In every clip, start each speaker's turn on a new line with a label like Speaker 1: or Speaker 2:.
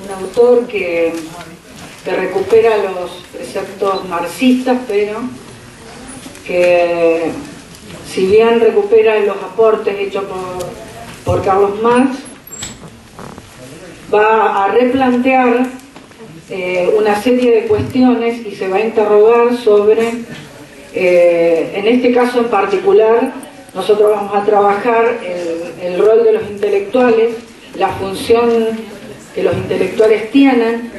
Speaker 1: un autor que recupera los preceptos marxistas, pero que, si bien recupera los aportes hechos por Carlos Marx, va a replantear una serie de cuestiones y se va a interrogar sobre, en este caso en particular, nosotros vamos a trabajar el rol de los intelectuales, la función que los intelectuales tienen,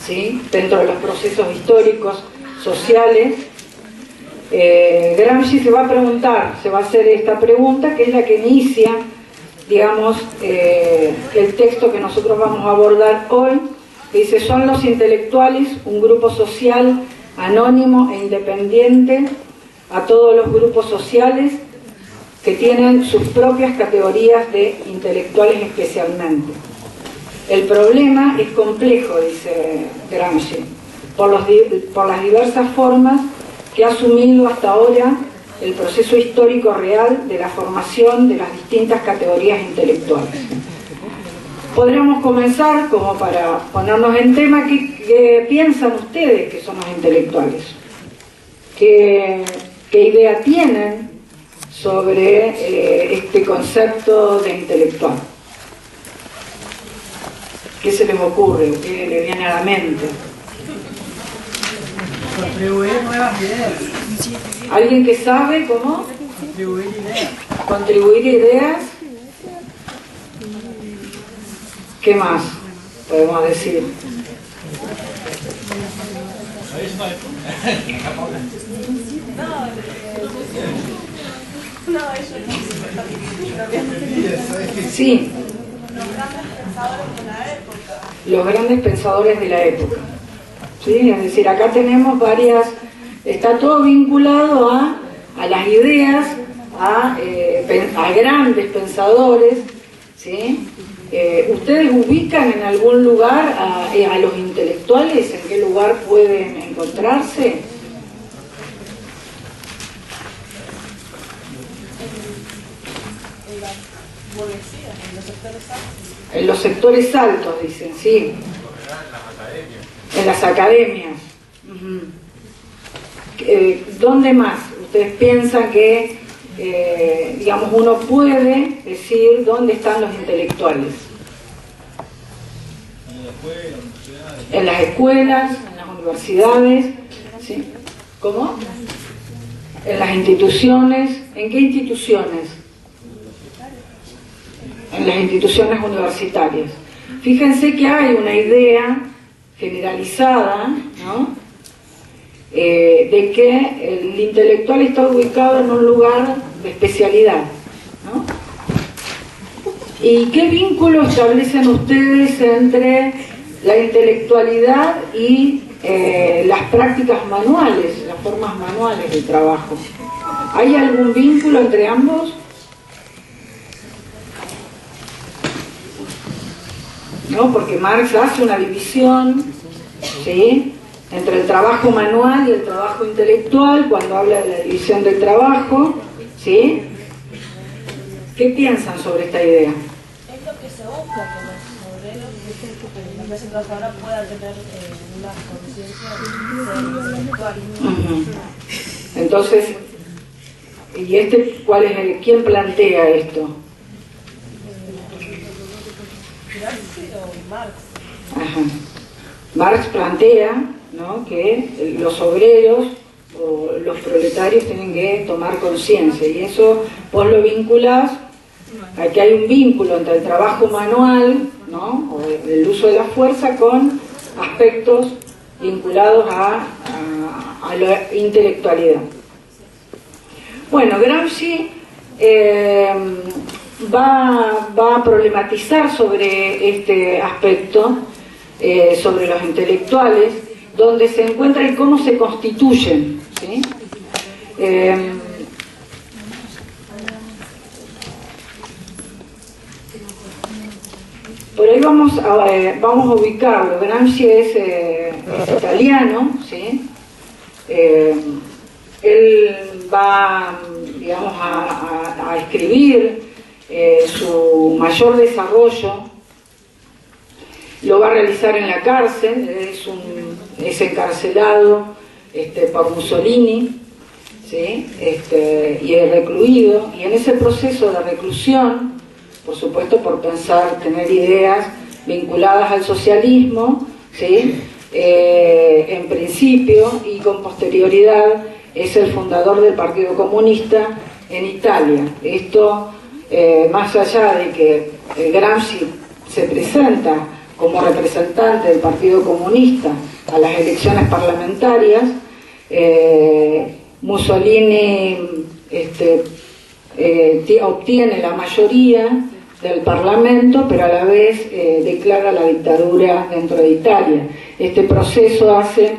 Speaker 1: ¿sí?, dentro de los procesos históricos, sociales. Gramsci se va a preguntar, se va a hacer esta pregunta, que es la que inicia, digamos, el texto que nosotros vamos a abordar hoy, que dice: son los intelectuales un grupo social anónimo e independiente a todos los grupos sociales que tienen sus propias categorías de intelectuales especialmente. El problema es complejo, dice Gramsci, por las diversas formas que ha asumido hasta ahora el proceso histórico real de la formación de las distintas categorías intelectuales. Podríamos comenzar, como para ponernos en tema, ¿qué piensan ustedes que son los intelectuales? ¿Qué idea tienen sobre este concepto de intelectual? ¿Qué se les ocurre? ¿Qué les viene a la mente?
Speaker 2: Contribuir nuevas ideas.
Speaker 1: ¿Alguien que sabe cómo?
Speaker 2: Contribuir ideas.
Speaker 1: Contribuir ideas. ¿Qué más podemos decir? Sí. Los grandes pensadores de la época. ¿Sí? Es decir, acá tenemos varias, está todo vinculado a las ideas, a grandes pensadores, ¿sí? ¿Ustedes ubican en algún lugar a los intelectuales? ¿En qué lugar pueden encontrarse? En los sectores altos, dicen, sí. En las academias. ¿Dónde más? ¿Ustedes piensan que, digamos, uno puede decir dónde están los intelectuales? En las escuelas, en las universidades, ¿sí? ¿Cómo? En las instituciones. ¿En qué instituciones? En las instituciones universitarias. Fíjense que hay una idea generalizada, ¿no?, de que el intelectual está ubicado en un lugar de especialidad, ¿no? ¿Y qué vínculo establecen ustedes entre la intelectualidad y las prácticas manuales, las formas manuales de trabajo? ¿Hay algún vínculo entre ambos? ¿No? Porque Marx hace una división, ¿sí?, entre el trabajo manual y el trabajo intelectual, cuando habla de la división del trabajo, ¿sí? ¿Qué piensan sobre esta idea?
Speaker 3: Es lo que se busca, que los obreros, la clase trabajadora pueda tener una conciencia intelectual.
Speaker 1: Entonces, ¿y cuál es quién plantea esto?
Speaker 3: Marx.
Speaker 1: Ajá. Marx plantea, ¿no?, que los obreros o los proletarios tienen que tomar conciencia, y eso vos lo vinculás a que hay un vínculo entre el trabajo manual, ¿no?, o el uso de la fuerza, con aspectos vinculados a la intelectualidad. Bueno, Gramsci va a problematizar sobre este aspecto, sobre los intelectuales, donde se encuentra y cómo se constituyen, ¿sí? Por ahí vamos a ubicarlo. Gramsci es italiano, ¿sí? Él va, digamos, a escribir su mayor desarrollo lo va a realizar en la cárcel, es encarcelado por Mussolini, ¿sí? Y es recluido, y en ese proceso de reclusión, por supuesto por pensar, tener ideas vinculadas al socialismo, ¿sí? En principio y con posterioridad es el fundador del Partido Comunista en Italia. Esto, más allá de que Gramsci se presenta como representante del Partido Comunista a las elecciones parlamentarias, Mussolini obtiene la mayoría del Parlamento, pero a la vez declara la dictadura dentro de Italia. Este proceso hace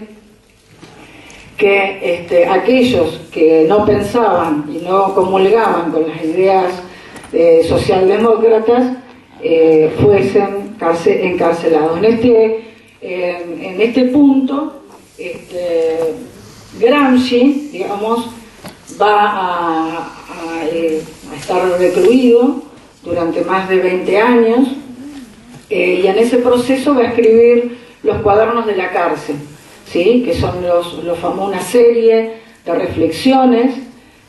Speaker 1: que aquellos que no pensaban y no comulgaban con las ideas socialdemócratas fuesen encarcelados. En este punto, Gramsci, digamos, va a estar recluido durante más de 20 años, y en ese proceso va a escribir los cuadernos de la cárcel, ¿sí? Que son una serie de reflexiones,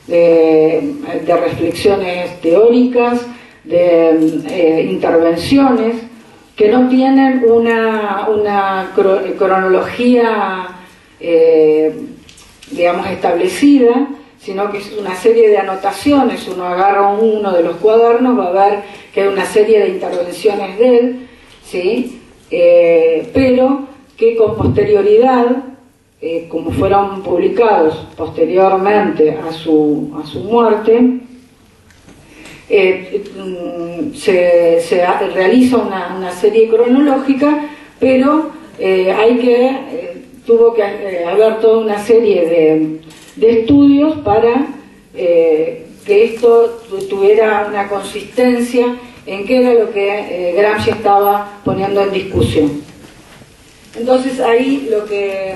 Speaker 1: de reflexiones teóricas, de intervenciones que no tienen una cronología digamos establecida, sino que es una serie de anotaciones. Uno agarra uno de los cuadernos, va a ver que hay una serie de intervenciones de él, ¿sí? Pero que con posterioridad, como fueron publicados posteriormente a su muerte, se realiza una serie cronológica, pero tuvo que haber toda una serie de estudios para que esto tuviera una consistencia en qué era lo que Gramsci estaba poniendo en discusión. Entonces ahí lo que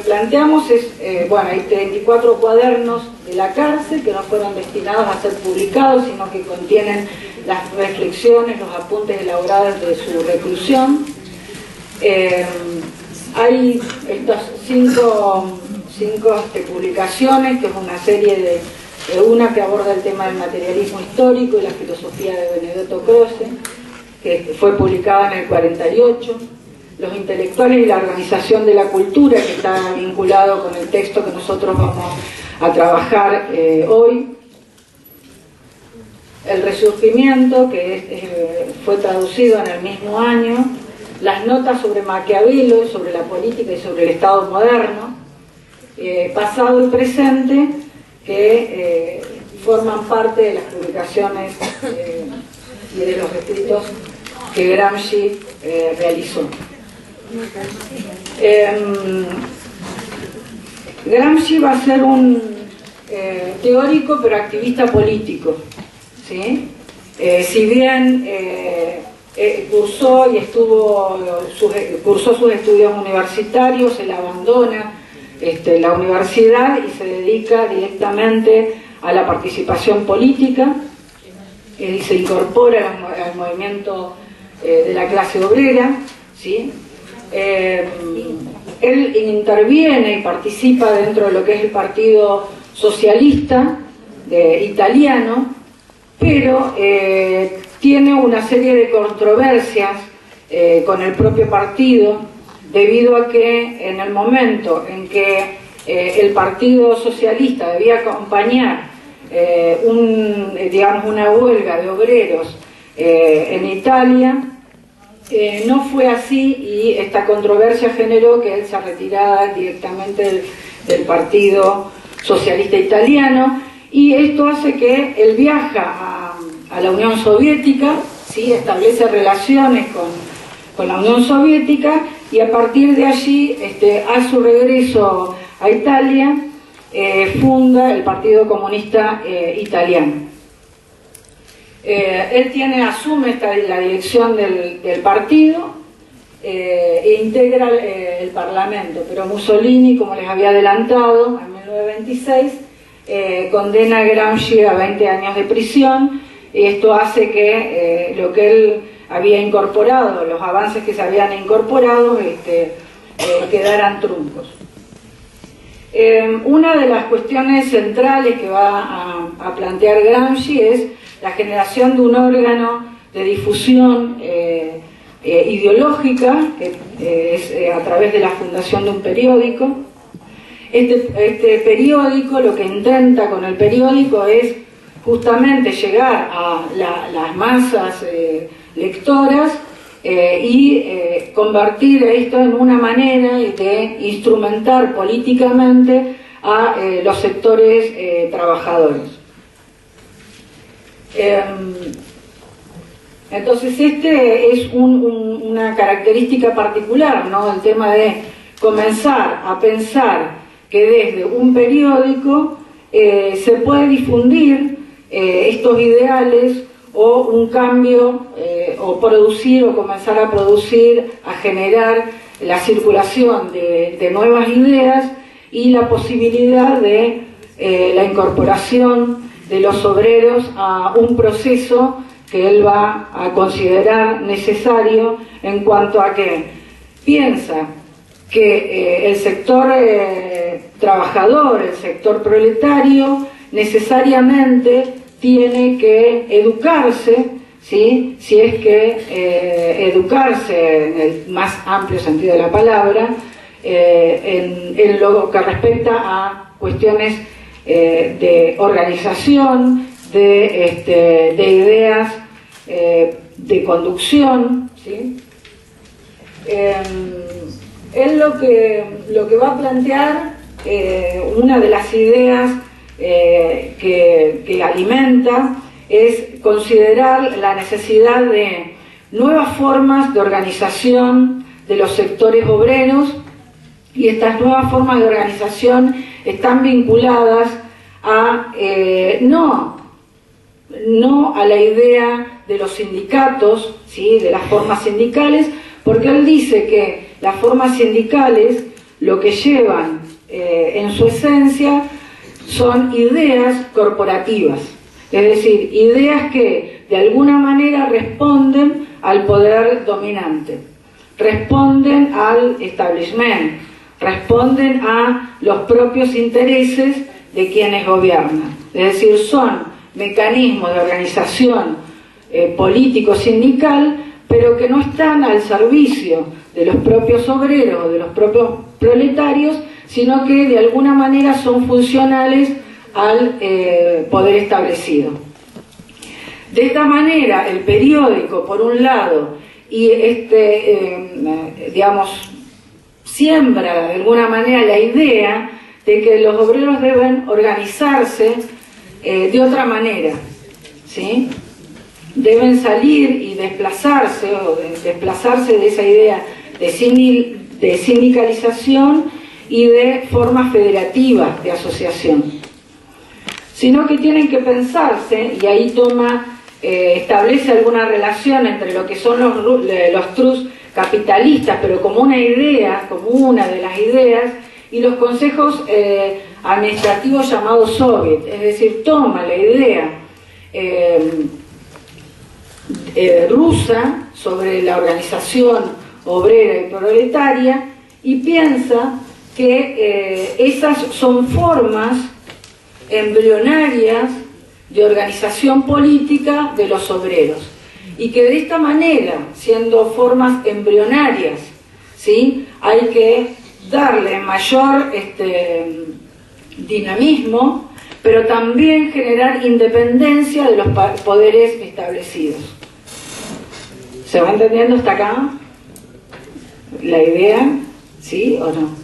Speaker 1: planteamos es, hay 34 cuadernos de la cárcel que no fueron destinados a ser publicados, sino que contienen las reflexiones, los apuntes elaborados de su reclusión. Hay estas cinco publicaciones, que es una serie de una que aborda el tema del materialismo histórico y la filosofía de Benedetto Croce, que fue publicada en el 48, Los intelectuales y la organización de la cultura, que está vinculado con el texto que nosotros vamos a trabajar hoy, El resurgimiento, que fue traducido en el mismo año, Las notas sobre Maquiavelo, sobre la política y sobre el Estado moderno, pasado y presente, que forman parte de las publicaciones y de los escritos que Gramsci realizó. Gramsci va a ser un teórico pero activista político, ¿sí? Si bien cursó sus estudios universitarios, él abandona la universidad y se dedica directamente a la participación política. Él se incorpora al movimiento de la clase obrera, ¿sí? Él interviene y participa dentro de lo que es el Partido Socialista italiano, pero tiene una serie de controversias con el propio partido, debido a que en el momento en que el Partido Socialista debía acompañar una huelga de obreros en Italia, no fue así, y esta controversia generó que él se retirara directamente del Partido Socialista Italiano, y esto hace que él viaja a la Unión Soviética, ¿sí? Establece relaciones con la Unión Soviética, y a partir de allí, a su regreso a Italia, funda el Partido Comunista Italiano. Él asume la dirección del partido e integra el Parlamento, pero Mussolini, como les había adelantado, en 1926 condena a Gramsci a 20 años de prisión, y esto hace que lo que él había incorporado, los avances que se habían incorporado, quedaran truncos. Una de las cuestiones centrales que va a plantear Gramsci es la generación de un órgano de difusión ideológica, que es a través de la fundación de un periódico. Este periódico, lo que intenta con el periódico es justamente llegar a las masas lectoras y convertir esto en una manera de instrumentar políticamente a los sectores trabajadores. Entonces es una característica particular, ¿no? El tema de comenzar a pensar que desde un periódico se puede difundir estos ideales o un cambio, o producir o comenzar a producir, a generar la circulación de nuevas ideas y la posibilidad de la incorporación de los obreros a un proceso que él va a considerar necesario en cuanto a que piensa que el sector trabajador, el sector proletario, necesariamente tiene que educarse, ¿sí? Si es que educarse en el más amplio sentido de la palabra, en lo que respecta a cuestiones de organización, de ideas de conducción, ¿sí? Él lo que va a plantear, una de las ideas que alimenta, es considerar la necesidad de nuevas formas de organización de los sectores obreros, y estas nuevas formas de organización están vinculadas a no a la idea de los sindicatos, ¿sí? De las formas sindicales, porque él dice que las formas sindicales lo que llevan en su esencia son ideas corporativas, es decir, ideas que de alguna manera responden al poder dominante, responden al establishment, responden a los propios intereses de quienes gobiernan, es decir, son mecanismos de organización político-sindical, pero que no están al servicio de los propios obreros o de los propios proletarios, sino que de alguna manera son funcionales al poder establecido. De esta manera, el periódico, por un lado, y digamos, siembra de alguna manera la idea de que los obreros deben organizarse de otra manera, ¿sí? Deben salir y desplazarse, o desplazarse de esa idea de sindicalización y de formas federativas de asociación, sino que tienen que pensarse, y ahí establece alguna relación entre lo que son los trus capitalistas, pero como una idea, como una de las ideas, y los consejos administrativos llamados soviet, es decir, toma la idea rusa sobre la organización obrera y proletaria y piensa que esas son formas embrionarias de organización política de los obreros, y que de esta manera, siendo formas embrionarias, ¿sí?, hay que darle mayor dinamismo, pero también generar independencia de los poderes establecidos. ¿Se va entendiendo hasta acá la idea? ¿Sí o no?